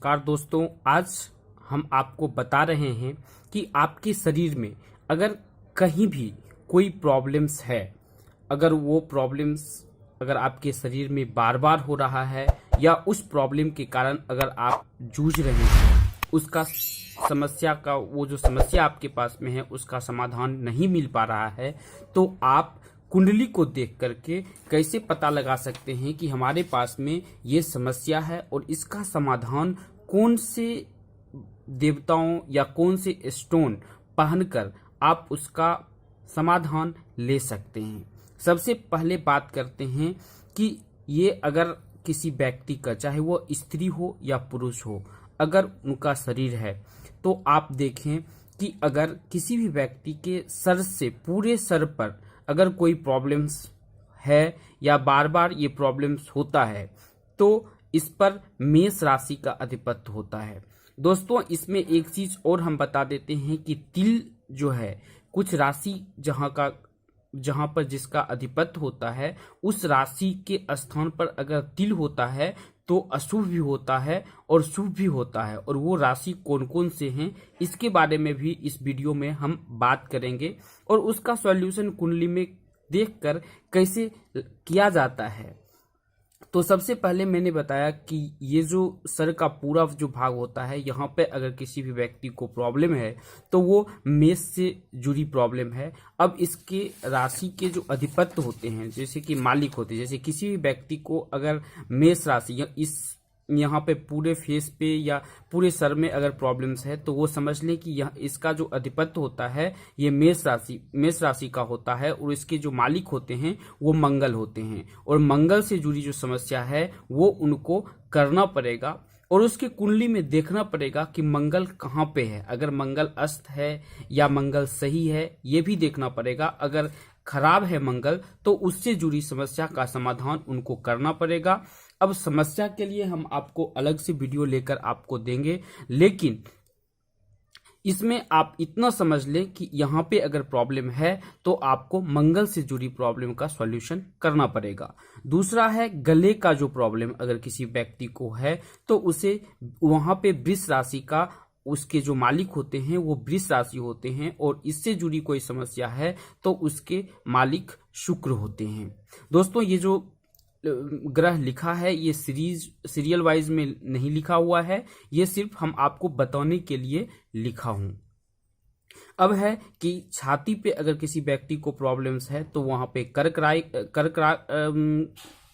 नमस्कार दोस्तों, आज हम आपको बता रहे हैं कि आपके शरीर में अगर कहीं भी कोई प्रॉब्लम्स है, अगर आपके शरीर में बार बार हो रहा है या उस प्रॉब्लम के कारण अगर आप जूझ रहे हैं, उसका समस्या का वो जो समस्या आपके पास में है उसका समाधान नहीं मिल पा रहा है, तो आप कुंडली को देख करके कैसे पता लगा सकते हैं कि हमारे पास में ये समस्या है और इसका समाधान कौन से देवताओं या कौन से स्टोन पहनकर आप उसका समाधान ले सकते हैं। सबसे पहले बात करते हैं कि ये अगर किसी व्यक्ति का, चाहे वो स्त्री हो या पुरुष हो, अगर उनका शरीर है तो आप देखें कि अगर किसी भी व्यक्ति के सर से पूरे सर पर अगर कोई प्रॉब्लम्स है या बार बार ये प्रॉब्लम्स होता है तो इस पर मेष राशि का अधिपत्य होता है। दोस्तों, इसमें एक चीज और हम बता देते हैं कि तिल जो है, कुछ राशि जहां पर जिसका अधिपत्य होता है उस राशि के स्थान पर अगर तिल होता है तो अशुभ भी होता है और शुभ भी होता है। और वो राशि कौन कौन से हैं इसके बारे में भी इस वीडियो में हम बात करेंगे और उसका सॉल्यूशन कुंडली में देखकर कैसे किया जाता है। तो सबसे पहले मैंने बताया कि ये जो सर का पूरा जो भाग होता है, यहाँ पे अगर किसी भी व्यक्ति को प्रॉब्लम है तो वो मेष से जुड़ी प्रॉब्लम है। अब इसके राशि के जो अधिपत्य होते हैं, जैसे कि मालिक होते हैं, जैसे किसी भी व्यक्ति को अगर मेष राशि या यहाँ पे पूरे फेस पे या पूरे सर में अगर प्रॉब्लम्स है तो वो समझ लें कि यह इसका जो अधिपत्य होता है ये मेष राशि का होता है और इसके जो मालिक होते हैं वो मंगल होते हैं। और मंगल से जुड़ी जो समस्या है वो उनको करना पड़ेगा और उसके कुंडली में देखना पड़ेगा कि मंगल कहाँ पे है। अगर मंगल अस्त है या मंगल सही है ये भी देखना पड़ेगा। अगर खराब है मंगल तो उससे जुड़ी समस्या का समाधान उनको करना पड़ेगा। अब समस्या के लिए हम आपको अलग से वीडियो लेकर आपको देंगे, लेकिन इसमें आप इतना समझ लें कि यहाँ पे अगर प्रॉब्लम है तो आपको मंगल से जुड़ी प्रॉब्लम का सॉल्यूशन करना पड़ेगा। दूसरा है गले का जो प्रॉब्लम अगर किसी व्यक्ति को है तो उसे वहां पे वृष राशि का, उसके जो मालिक होते हैं वो वृष राशि होते हैं और इससे जुड़ी कोई समस्या है तो उसके मालिक शुक्र होते हैं। दोस्तों, ये जो ग्रह लिखा है ये सीरियल वाइज में नहीं लिखा हुआ है, ये सिर्फ हम आपको बताने के लिए लिखा हूं। अब है कि छाती पे अगर किसी व्यक्ति को प्रॉब्लम्स है तो वहां पे कर्क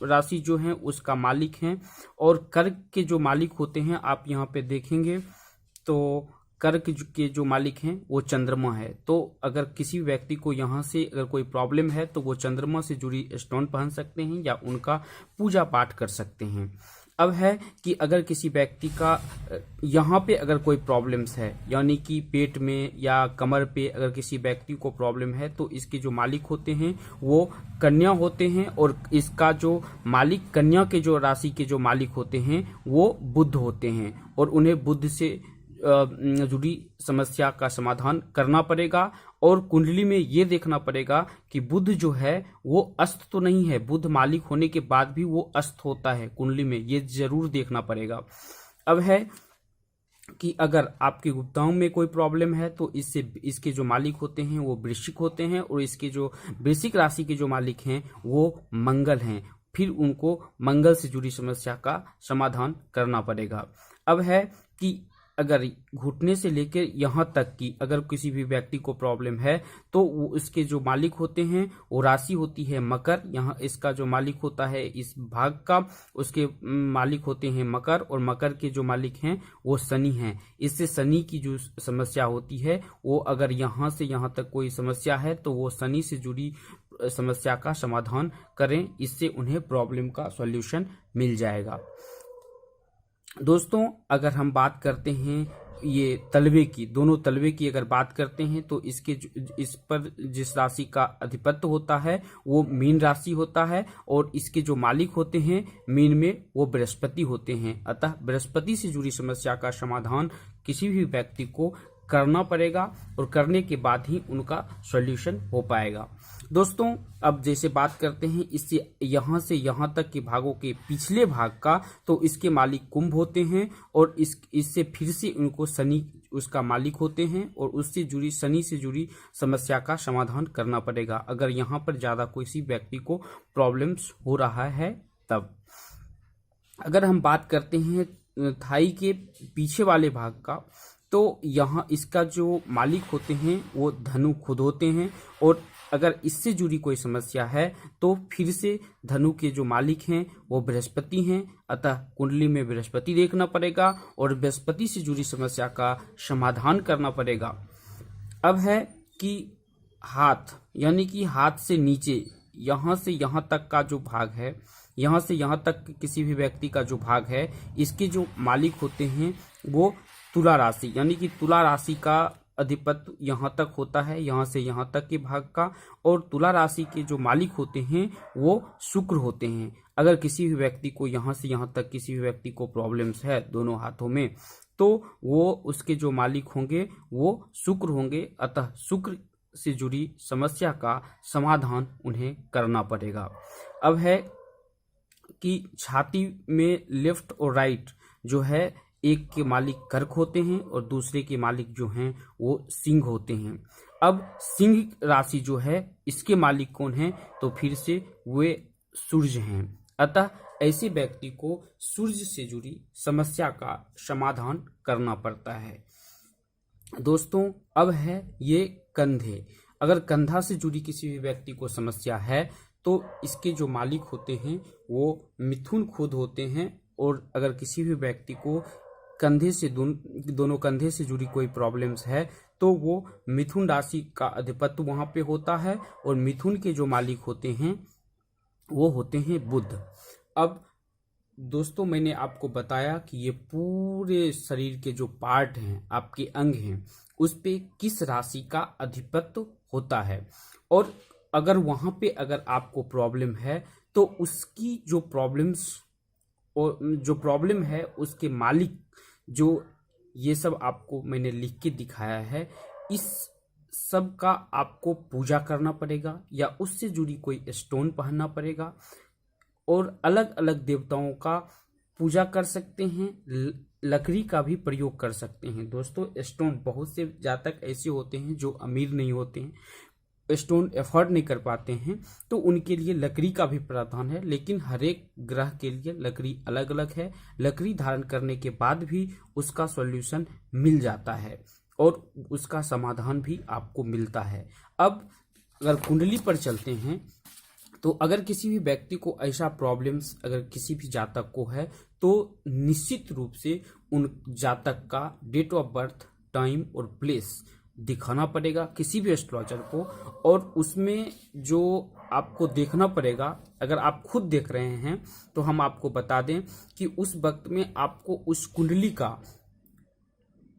राशि जो है उसका मालिक है और कर्क के जो मालिक होते हैं आप यहाँ पे देखेंगे तो कर्क के जो मालिक हैं वो चंद्रमा है। तो अगर किसी व्यक्ति को यहाँ से अगर कोई प्रॉब्लम है तो वो चंद्रमा से जुड़ी स्टोन पहन सकते हैं या उनका पूजा पाठ कर सकते हैं। अब है कि अगर किसी व्यक्ति का यहाँ पे अगर कोई प्रॉब्लम्स है, यानी कि पेट में या कमर पे अगर किसी व्यक्ति को प्रॉब्लम है तो इसके जो मालिक होते हैं वो कन्या होते हैं और इसका जो मालिक, कन्या के जो राशि के जो मालिक होते हैं वो बुध होते हैं और उन्हें बुध से जुड़ी समस्या का समाधान करना पड़ेगा। और कुंडली में ये देखना पड़ेगा कि बुध जो है वो अस्त तो नहीं है, बुध मालिक होने के बाद भी वो अस्त होता है कुंडली में, ये जरूर देखना पड़ेगा। अब है कि अगर आपके गुप्ताओं में कोई प्रॉब्लम है तो इसके जो मालिक होते हैं वो वृश्चिक होते हैं और इसके जो वृश्चिक राशि के जो मालिक हैं वो मंगल हैं, फिर उनको मंगल से जुड़ी समस्या का समाधान करना पड़ेगा। अब है कि अगर घुटने से लेकर यहाँ तक कि अगर किसी भी व्यक्ति को प्रॉब्लम है तो वो इसके जो मालिक होते हैं वो राशि होती है मकर, यहाँ इसका जो मालिक होता है इस भाग का, उसके मालिक होते हैं मकर और मकर के जो मालिक हैं वो शनि हैं। इससे शनि की जो समस्या होती है वो अगर यहाँ से यहाँ तक कोई समस्या है तो वो शनि से जुड़ी समस्या का समाधान करें, इससे उन्हें प्रॉब्लम का सॉल्यूशन मिल जाएगा। दोस्तों, अगर हम बात करते हैं ये तलवे की, दोनों तलवे की अगर बात करते हैं तो इस पर जिस राशि का अधिपत्य होता है वो मीन राशि होता है और इसके जो मालिक होते हैं मीन में वो बृहस्पति होते हैं। अतः बृहस्पति से जुड़ी समस्या का समाधान किसी भी व्यक्ति को करना पड़ेगा और करने के बाद ही उनका सॉल्यूशन हो पाएगा। दोस्तों, अब जैसे बात करते हैं इससे यहाँ से यहाँ तक के भागों के पिछले भाग का, तो इसके मालिक कुंभ होते हैं और इससे फिर से उनको शनि उसका मालिक होते हैं और उससे जुड़ी शनि से जुड़ी समस्या का समाधान करना पड़ेगा अगर यहाँ पर ज़्यादा किसी व्यक्ति को प्रॉब्लम्स हो रहा है तब। अगर हम बात करते हैं थाई के पीछे वाले भाग का, तो यहाँ इसका जो मालिक होते हैं वो धनु खुद होते हैं और अगर इससे जुड़ी कोई समस्या है तो फिर से धनु के जो मालिक हैं वो बृहस्पति हैं, अतः कुंडली में बृहस्पति देखना पड़ेगा और बृहस्पति से जुड़ी समस्या का समाधान करना पड़ेगा। अब है कि हाथ, यानी कि हाथ से नीचे यहाँ से यहाँ तक का जो भाग है, यहाँ से यहाँ तक किसी भी व्यक्ति का जो भाग है, इसके जो मालिक होते हैं वो तुला राशि, यानी कि तुला राशि का अधिपत्य यहाँ तक होता है, यहाँ से यहाँ तक के भाग का, और तुला राशि के जो मालिक होते हैं वो शुक्र होते हैं। अगर किसी भी व्यक्ति को यहाँ से यहाँ तक किसी भी व्यक्ति को प्रॉब्लम्स है दोनों हाथों में, तो वो उसके जो मालिक होंगे वो शुक्र होंगे, अतः शुक्र से जुड़ी समस्या का समाधान उन्हें करना पड़ेगा। अब है कि छाती में लेफ्ट और राइट जो है, एक के मालिक कर्क होते हैं और दूसरे के मालिक जो हैं वो सिंह होते हैं। अब सिंह राशि जो है इसके मालिक कौन है, तो फिर से वे सूर्य हैं, अतः ऐसे व्यक्ति को सूर्य से जुड़ी समस्या का समाधान करना पड़ता है। दोस्तों, अब है ये कंधे। अगर कंधा से जुड़ी किसी भी व्यक्ति को समस्या है तो इसके जो मालिक होते हैं वो मिथुन खुद होते हैं, और अगर किसी भी व्यक्ति को कंधे से दोनों कंधे से जुड़ी कोई प्रॉब्लम्स है तो वो मिथुन राशि का अधिपत्य वहाँ पे होता है और मिथुन के जो मालिक होते हैं वो होते हैं बुध। अब दोस्तों, मैंने आपको बताया कि ये पूरे शरीर के जो पार्ट हैं, आपके अंग हैं, उस पे किस राशि का अधिपत्य होता है, और अगर वहाँ पे अगर आपको प्रॉब्लम है तो उसकी जो प्रॉब्लम है उसके मालिक, जो ये सब आपको मैंने लिख के दिखाया है, इस सब का आपको पूजा करना पड़ेगा या उससे जुड़ी कोई स्टोन पहनना पड़ेगा, और अलग अलग देवताओं का पूजा कर सकते हैं, लकड़ी का भी प्रयोग कर सकते हैं। दोस्तों, स्टोन बहुत से जातक ऐसे होते हैं जो अमीर नहीं होते हैं, स्टोन एफोर्ड नहीं कर पाते हैं, तो उनके लिए लकड़ी का भी प्रावधान है, लेकिन हर एक ग्रह के लिए लकड़ी अलग अलग है। लकड़ी धारण करने के बाद भी उसका सॉल्यूशन मिल जाता है और उसका समाधान भी आपको मिलता है। अब अगर कुंडली पर चलते हैं तो अगर किसी भी व्यक्ति को ऐसा प्रॉब्लम्स अगर किसी भी जातक को है तो निश्चित रूप से उन जातक का डेट ऑफ बर्थ, टाइम और प्लेस दिखाना पड़ेगा किसी भी एस्ट्रोलॉजर को, और उसमें जो आपको देखना पड़ेगा, अगर आप खुद देख रहे हैं तो हम आपको बता दें कि उस वक्त में आपको उस कुंडली का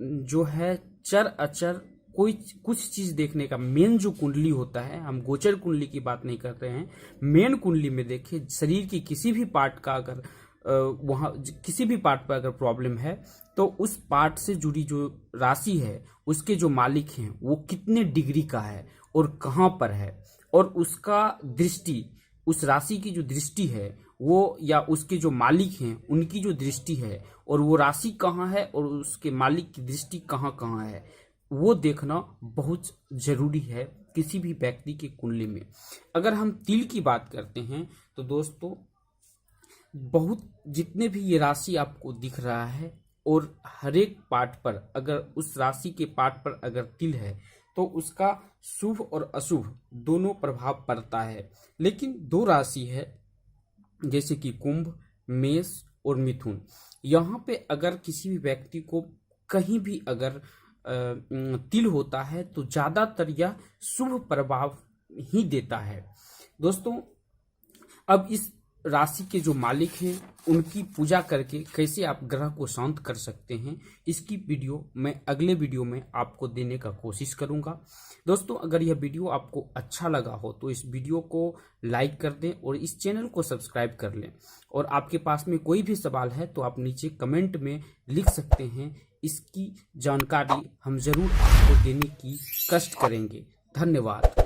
जो है चर अचर कोई कुछ चीज देखने का, मेन जो कुंडली होता है, हम गोचर कुंडली की बात नहीं कर रहे हैं, मेन कुंडली में देखिए शरीर की किसी भी पार्ट का अगर वहाँ किसी भी पार्ट पर अगर प्रॉब्लम है तो उस पार्ट से जुड़ी जो राशि है उसके जो मालिक हैं वो कितने डिग्री का है और कहाँ पर है, और उसका दृष्टि, उस राशि की जो दृष्टि है वो, या उसके जो मालिक हैं उनकी जो दृष्टि है, और वो राशि कहाँ है और उसके मालिक की दृष्टि कहाँ कहाँ है, वो देखना बहुत जरूरी है किसी भी व्यक्ति की कुंडली में। अगर हम तिल की बात करते हैं तो दोस्तों, बहुत जितने भी ये राशि आपको दिख रहा है और हर एक पार्ट पर अगर उस राशि के पार्ट पर अगर तिल है तो उसका शुभ और अशुभ दोनों प्रभाव पड़ता है। लेकिन दो राशि है जैसे कि कुंभ, मेष और मिथुन, यहाँ पे अगर किसी भी व्यक्ति को कहीं भी अगर तिल होता है तो ज्यादातर यह शुभ प्रभाव ही देता है। दोस्तों, अब इस राशि के जो मालिक हैं उनकी पूजा करके कैसे आप ग्रह को शांत कर सकते हैं, इसकी वीडियो मैं अगले वीडियो में आपको देने का कोशिश करूंगा। दोस्तों, अगर यह वीडियो आपको अच्छा लगा हो तो इस वीडियो को लाइक कर दें और इस चैनल को सब्सक्राइब कर लें। और आपके पास में कोई भी सवाल है तो आप नीचे कमेंट में लिख सकते हैं। इसकी जानकारी हम जरूर आपको देने की कष्ट करेंगे। धन्यवाद।